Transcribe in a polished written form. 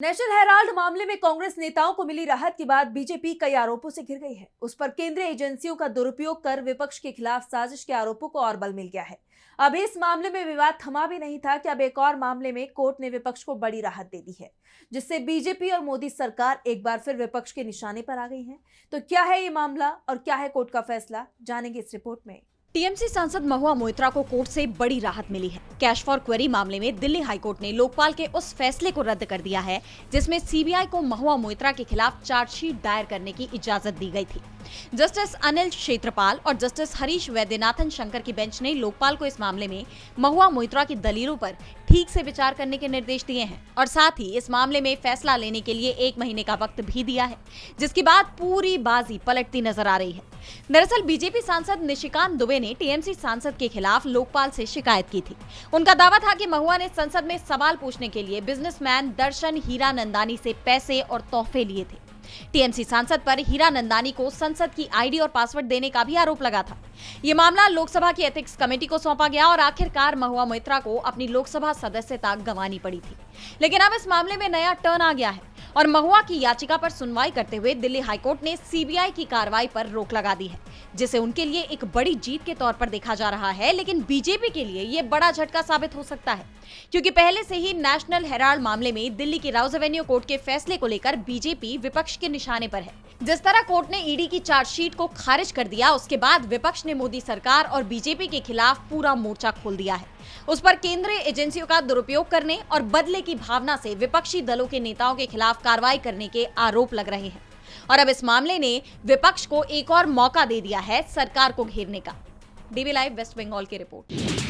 National Herald मामले में कांग्रेस नेताओं को मिली राहत के बाद बीजेपी कई आरोपों से घिर गई है। उस पर केंद्रीय एजेंसियों का दुरुपयोग कर विपक्ष के खिलाफ साजिश के आरोपों को और बल मिल गया है। अब इस मामले में विवाद थमा भी नहीं था कि अब एक और मामले में कोर्ट ने विपक्ष को बड़ी राहत दे दी है, जिससे बीजेपी और मोदी सरकार एक बार फिर विपक्ष के निशाने पर आ गई है। तो क्या है ये मामला और क्या है कोर्ट का फैसला, जानेंगे इस रिपोर्ट में। टीएमसी सांसद महुआ मोइत्रा को कोर्ट से बड़ी राहत मिली है। कैश फॉर क्वेरी मामले में दिल्ली हाईकोर्ट ने लोकपाल के उस फैसले को रद्द कर दिया है जिसमें सीबीआई को महुआ मोइत्रा के खिलाफ चार्जशीट दायर करने की इजाजत दी गई थी। जस्टिस अनिल क्षेत्रपाल और जस्टिस हरीश वैद्यनाथन शंकर की बेंच ने लोकपाल को इस मामले में महुआ मोइत्रा की दलीलों पर ठीक से विचार करने के निर्देश दिए हैं और साथ ही इस मामले में फैसला लेने के लिए 1 महीने का वक्त भी दिया है, जिसके बाद पूरी बाजी पलटती नजर आ रही है। दरअसल बीजेपी सांसद निशिकांत दुबे ने टीएमसी सांसद के खिलाफ लोकपाल से शिकायत की थी। उनका दावा था कि महुआ ने संसद में सवाल पूछने के लिए बिजनेसमैन दर्शन हीरानंदानी से पैसे और तोहफे लिए थे। टीएमसी सांसद पर हीरानंदानी को संसद की आईडी और पासवर्ड देने का भी आरोप लगा था। ये मामला लोकसभा की एथिक्स कमेटी को सौंपा गया और आखिरकार महुआ मोइत्रा को अपनी लोकसभा सदस्यता गंवानी पड़ी थी। लेकिन अब इस मामले में नया टर्न आ गया है और महुआ की याचिका पर सुनवाई करते हुए दिल्ली हाईकोर्ट ने सीबीआई की कार्रवाई पर रोक लगा दी है, जिसे उनके लिए एक बड़ी जीत के तौर पर देखा जा रहा है। लेकिन बीजेपी के लिए ये बड़ा झटका साबित हो सकता है, क्योंकि पहले से ही नेशनल हेराल्ड मामले में दिल्ली की राउज एवेन्यू कोर्ट के फैसले को लेकर बीजेपी विपक्ष के निशाने पर है। जिस तरह कोर्ट ने ईडी की चार्जशीट को खारिज कर दिया, उसके बाद विपक्ष ने मोदी सरकार और बीजेपी के खिलाफ पूरा मोर्चा खोल दिया है। उस पर केंद्रीय एजेंसियों का दुरुपयोग करने और बदले की भावना से विपक्षी दलों के नेताओं के खिलाफ कार्रवाई करने के आरोप लग रहे हैं और अब इस मामले ने विपक्ष को एक और मौका दे दिया है सरकार को घेरने का। डीवी लाइव वेस्ट बंगाल की रिपोर्ट।